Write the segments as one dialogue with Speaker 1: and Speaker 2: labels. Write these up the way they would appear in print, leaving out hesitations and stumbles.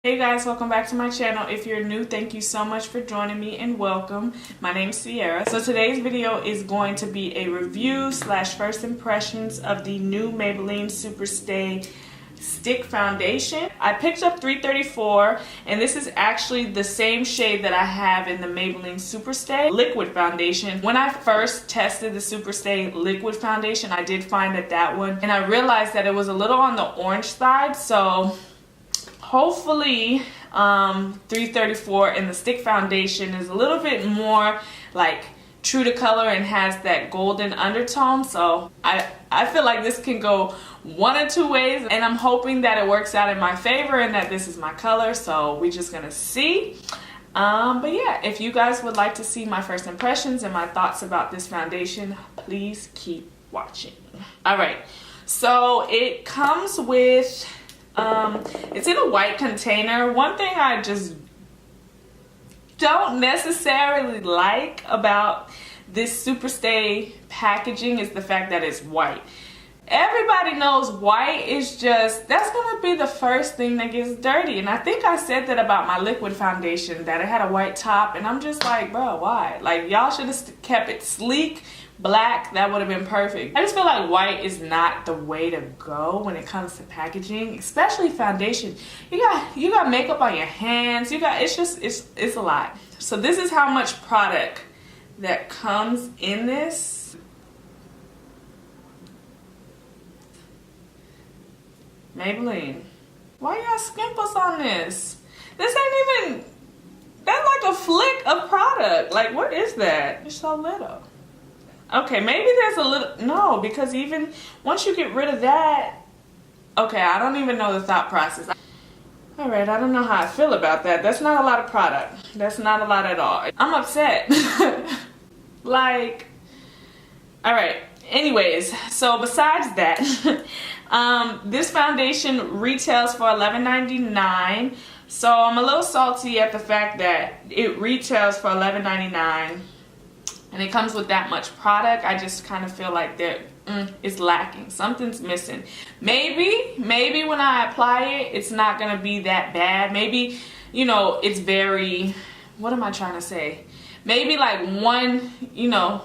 Speaker 1: Hey guys, welcome back to my channel. If you're new, thank you so much for joining me and welcome. My name's Sierra. So today's video is going to be a review slash first impressions of the new Maybelline SuperStay Stick Foundation. I picked up 334 and this is actually the same shade that I have in the Maybelline SuperStay Liquid Foundation. When I first tested the SuperStay Liquid Foundation, I did find that one, and I realized that it was a little on the orange side, so hopefully 334 in the Stick Foundation is a little bit more like true to color and has that golden undertone. So I feel like this can go one or two ways, and I'm hoping that it works out in my favor and that this is my color, so we're just gonna see. But yeah, if you guys would like to see my first impressions and my thoughts about this foundation, please keep watching. All right, so it comes with it's in a white container. One thing I just don't necessarily like about this SuperStay packaging is the fact that it's white. Everybody knows white is just, that's gonna be the first thing that gets dirty. And I think I said that about my liquid foundation, that it had a white top, and I'm just like, bro, why? Like, y'all should have kept it sleek, black. That would have been perfect. I just feel like white is not the way to go when it comes to packaging, especially foundation. You got makeup on your hands, it's a lot. So this is how much product that comes in this. Maybelline, why y'all skimp us on this? This ain't even, that's like a flick of product. Like, what is that? It's so little. Okay, maybe there's a little, no, because even once you get rid of that, okay, I don't even know the thought process. All right, I don't know how I feel about that. That's not a lot of product. That's not a lot at all. I'm upset. Like, all right, anyways, so besides that, this foundation retails for $11.99. So I'm a little salty at the fact that it retails for $11.99. And it comes with that much product. I just kind of feel like it's lacking. Something's missing. Maybe when I apply it, it's not gonna be that bad. Maybe, you know, it's very, what am I trying to say? Maybe like one, you know,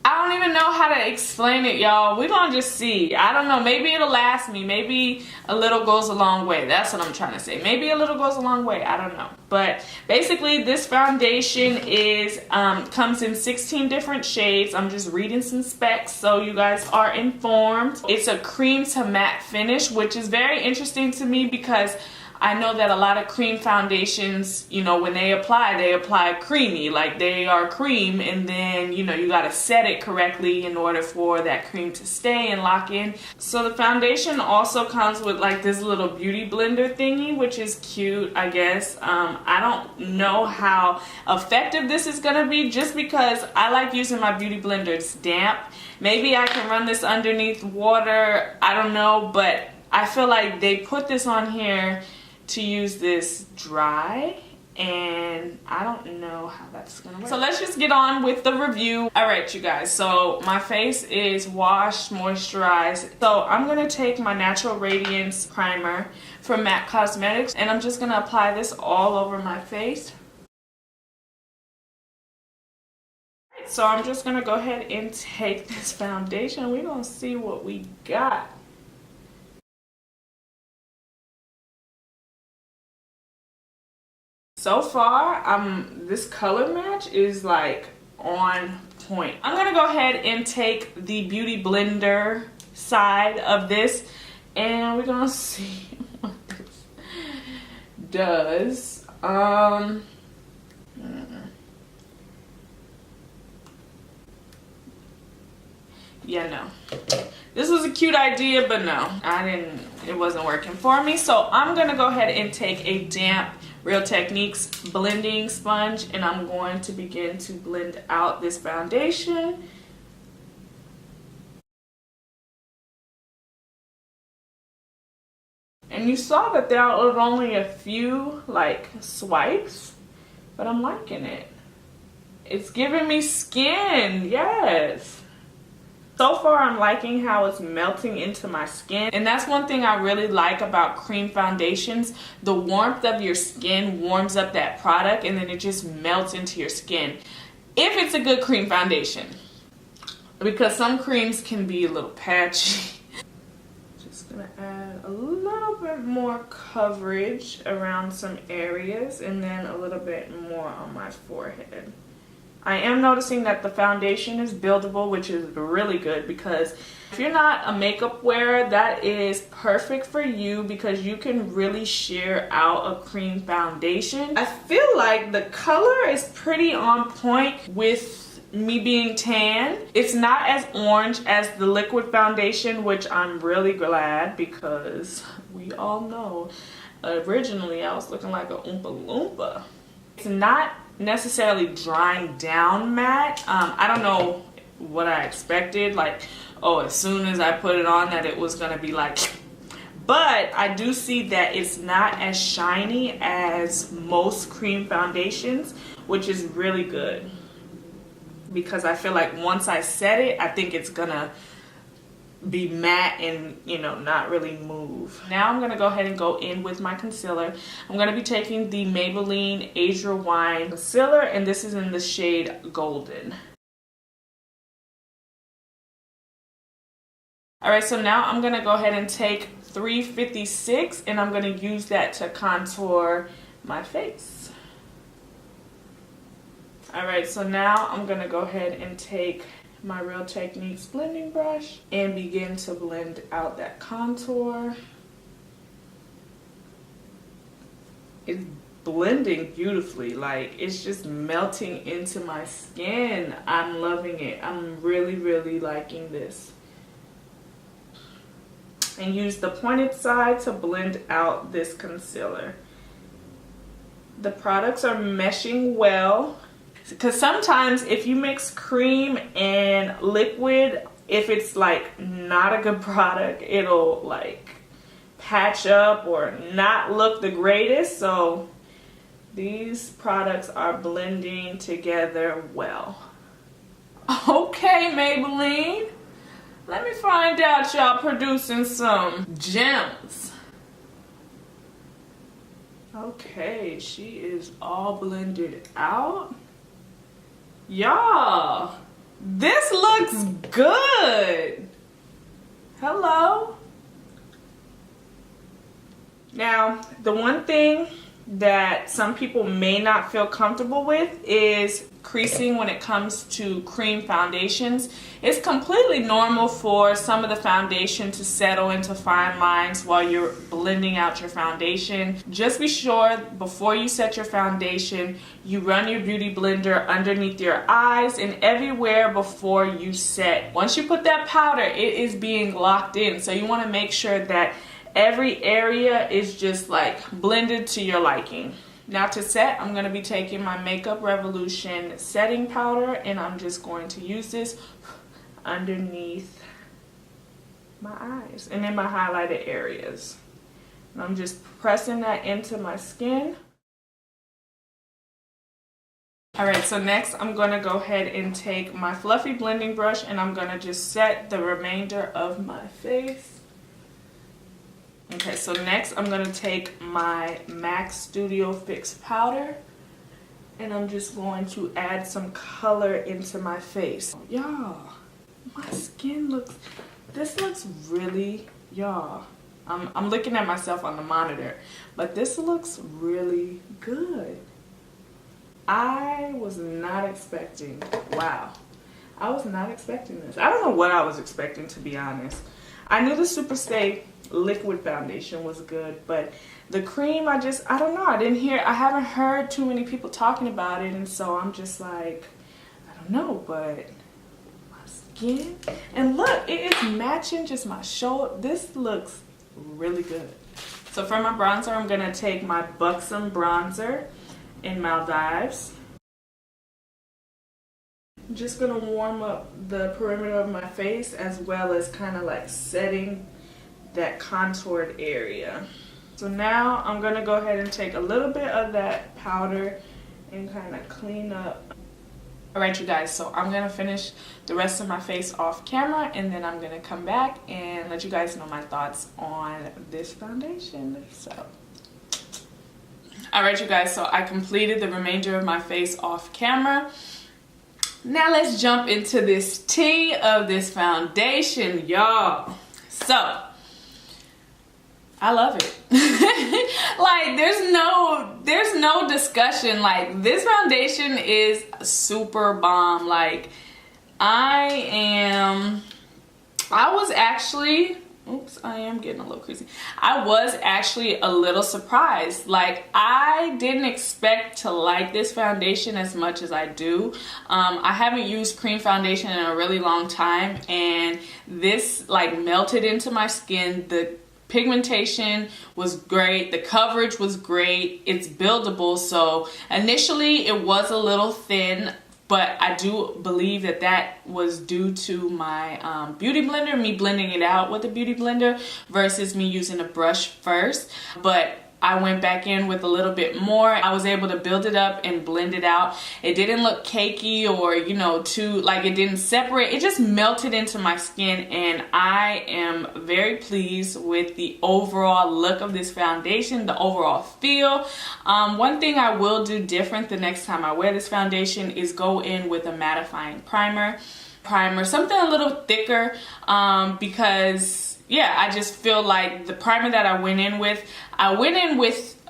Speaker 1: I don't even know how to explain it, y'all. We're gonna just see. I don't know, maybe it'll last me. Maybe a little goes a long way. That's what I'm trying to say. Maybe a little goes a long way, I don't know. But basically this foundation is comes in 16 different shades. I'm just reading some specs so you guys are informed. It's a cream to matte finish, which is very interesting to me because I know that a lot of cream foundations, you know, when they apply creamy, like they are cream, and then, you know, you got to set it correctly in order for that cream to stay and lock in. So the foundation also comes with like this little beauty blender thingy, which is cute, I guess. I don't know how effective this is going to be just because I like using my beauty blender. It's damp. Maybe I can run this underneath water. I don't know, but I feel like they put this on here to use this dry, and I don't know how that's gonna work. So let's just get on with the review. All right, you guys, so my face is washed, moisturized. So I'm gonna take my Natural Radiance primer from MAC Cosmetics, and I'm just gonna apply this all over my face. So I'm just gonna go ahead and take this foundation. We're gonna see what we got. So far, this color match is like on point. I'm gonna go ahead and take the beauty blender side of this, and we're gonna see what this does. Yeah, no. This was a cute idea, but no, it wasn't working for me. So I'm gonna go ahead and take a damp Real Techniques blending sponge, and I'm going to begin to blend out this foundation. And you saw that there was only a few like swipes, but I'm liking it. It's giving me skin, yes. So far, I'm liking how it's melting into my skin. And that's one thing I really like about cream foundations. The warmth of your skin warms up that product and then it just melts into your skin. If it's a good cream foundation. Because some creams can be a little patchy. Just gonna add a little bit more coverage around some areas and then a little bit more on my forehead. I am noticing that the foundation is buildable, which is really good because if you're not a makeup wearer, that is perfect for you because you can really sheer out a cream foundation. I feel like the color is pretty on point with me being tan. It's not as orange as the liquid foundation, which I'm really glad because we all know originally I was looking like a Oompa Loompa. It's not necessarily drying down matte. I don't know what I expected, like, oh, as soon as I put it on that it was gonna be like, but I do see that it's not as shiny as most cream foundations, which is really good because I feel like once I set it, I think it's gonna be matte and, you know, not really move. Now I'm gonna go ahead and go in with my concealer. I'm gonna be taking the Maybelline Age Rewind concealer, and this is in the shade Golden. All right, so now I'm gonna go ahead and take 356 and I'm gonna use that to contour my face. All right, so now I'm gonna go ahead and take my Real Techniques blending brush and begin to blend out that contour. It's blending beautifully, like it's just melting into my skin. I'm loving it. I'm really, really liking this. And use the pointed side to blend out this concealer. The products are meshing well. Because sometimes if you mix cream and liquid, if it's like not a good product, it'll like patch up or not look the greatest. So these products are blending together well. Okay, Maybelline, let me find out y'all producing some gems. Okay, she is all blended out. Y'all, this looks good. Hello. Now, the one thing that some people may not feel comfortable with is creasing when it comes to cream foundations. It's completely normal for some of the foundation to settle into fine lines while you're blending out your foundation. Just be sure before you set your foundation, you run your beauty blender underneath your eyes and everywhere before you set. Once you put that powder, it is being locked in. So you want to make sure that every area is just like blended to your liking. Now to set, I'm going to be taking my Makeup Revolution setting powder and I'm just going to use this underneath my eyes and in my highlighted areas. And I'm just pressing that into my skin. Alright, so next I'm going to go ahead and take my fluffy blending brush and I'm going to just set the remainder of my face. Okay, so next I'm going to take my MAC Studio Fix powder and I'm just going to add some color into my face. Y'all, my skin looks, this looks really, y'all, I'm looking at myself on the monitor, but this looks really good. I was not expecting, wow, I was not expecting this. I don't know what I was expecting, to be honest. I knew the SuperStay liquid foundation was good, but the cream, I don't know, I haven't heard too many people talking about it, and so I'm just like, I don't know, but my skin, and look, it is matching just my shoulder. This looks really good. So for my bronzer, I'm gonna take my Buxom bronzer in Maldives. I'm just gonna warm up the perimeter of my face as well as kind of like setting that contoured area. So now I'm gonna go ahead and take a little bit of that powder and kind of clean up Alright you guys, so I'm gonna finish the rest of my face off camera, and then I'm gonna come back and let you guys know my thoughts on this foundation. So alright you guys, so I completed the remainder of my face off camera. Now let's jump into this tea of this foundation, y'all. So I love it. Like there's no discussion. Like this foundation is super bomb. Like I am getting a little crazy. I was actually a little surprised. Like I didn't expect to like this foundation as much as I do. I haven't used cream foundation in a really long time, and this like melted into my skin. The pigmentation was great, the coverage was great, it's buildable. So initially it was a little thin, but I do believe that that was due to my beauty blender, me blending it out with a beauty blender versus me using a brush first. But I went back in with a little bit more. I was able to build it up and blend it out. It didn't look cakey or, you know, too, like it didn't separate. It just melted into my skin, and I am very pleased with the overall look of this foundation, the overall feel. One thing I will do different the next time I wear this foundation is go in with a mattifying primer, something a little thicker, because yeah, I just feel like the primer that I went in with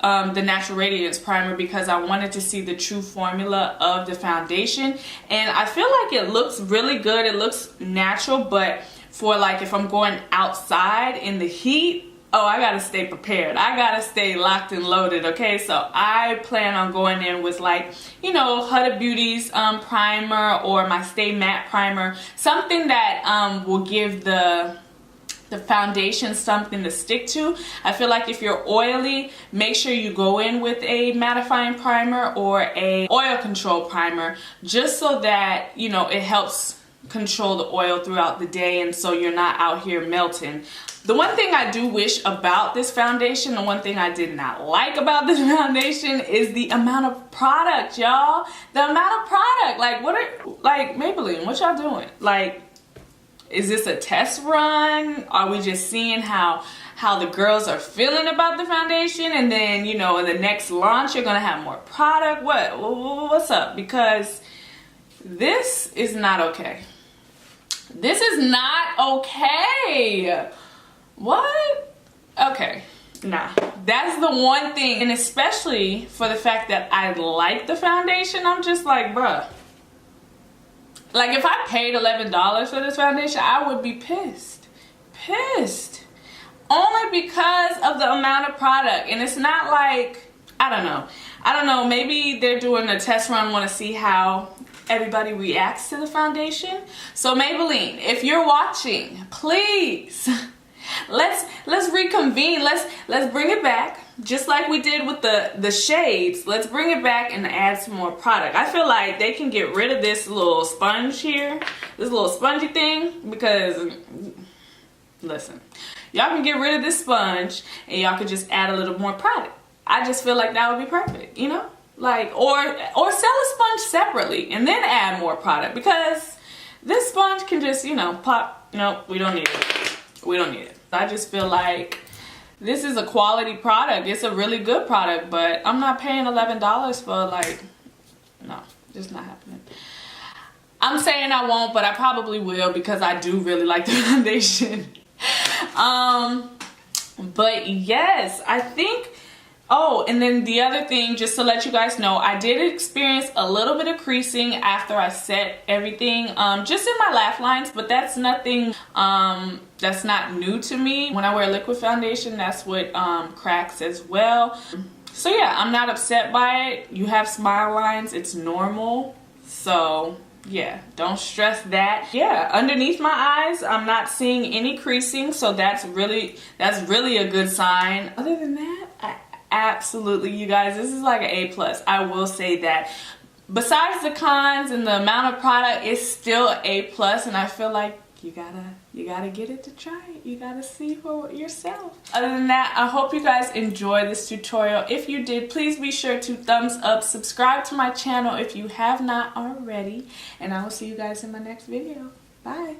Speaker 1: the Natural Radiance primer because I wanted to see the true formula of the foundation, and I feel like it looks really good. It looks natural, but for like if I'm going outside in the heat, oh, I gotta stay prepared. I gotta stay locked and loaded, okay? So I plan on going in with like, you know, Huda Beauty's primer or my Stay Matte primer, something that will give the foundation something to stick to. I feel like if you're oily, make sure you go in with a mattifying primer or a oil control primer, just so that, you know, it helps control the oil throughout the day, and so you're not out here melting. The one thing I do wish about this foundation, the one thing I did not like about this foundation is the amount of product, y'all. The amount of product. Like, Maybelline, what y'all doing? Like, is this a test run? Are we just seeing how the girls are feeling about the foundation, and then, you know, in the next launch you're gonna have more product? What's up? Because this is not okay. This is not okay. What? Okay. Nah, that's the one thing, and especially for the fact that I like the foundation, I'm just like, bruh. Like, if I paid $11 for this foundation, I would be pissed. Pissed. Only because of the amount of product. And it's not like, I don't know, maybe they're doing a test run, want to see how everybody reacts to the foundation. So Maybelline, if you're watching, please, let's reconvene. Let's bring it back. Just like we did with the shades, let's bring it back and add some more product. I feel like they can get rid of this little sponge here, this little spongy thing, because listen, y'all can get rid of this sponge and y'all could just add a little more product. I just feel like that would be perfect, you know? Like, or sell a sponge separately and then add more product, because this sponge can just, you know, pop. No, we don't need it. We don't need it. I just feel like this is a quality product. It's a really good product, but I'm not paying $11 for, like, no, just not happening. I'm saying I won't, but I probably will, because I do really like the foundation. But yes, I think, oh, and then the other thing, just to let you guys know, I did experience a little bit of creasing after I set everything, just in my laugh lines, but that's nothing, that's not new to me. When I wear liquid foundation, that's what cracks as well. So yeah, I'm not upset by it. You have smile lines, it's normal. So yeah, don't stress that. Yeah, underneath my eyes, I'm not seeing any creasing, so that's really a good sign. Other than that, absolutely, you guys, this is like an A+. I will say that. Besides the cons and the amount of product, it's still A+, and I feel like you gotta you gotta get it to try it. You gotta see for yourself. Other than that, I hope you guys enjoyed this tutorial. If you did, please be sure to thumbs up, subscribe to my channel if you have not already, and I will see you guys in my next video. Bye.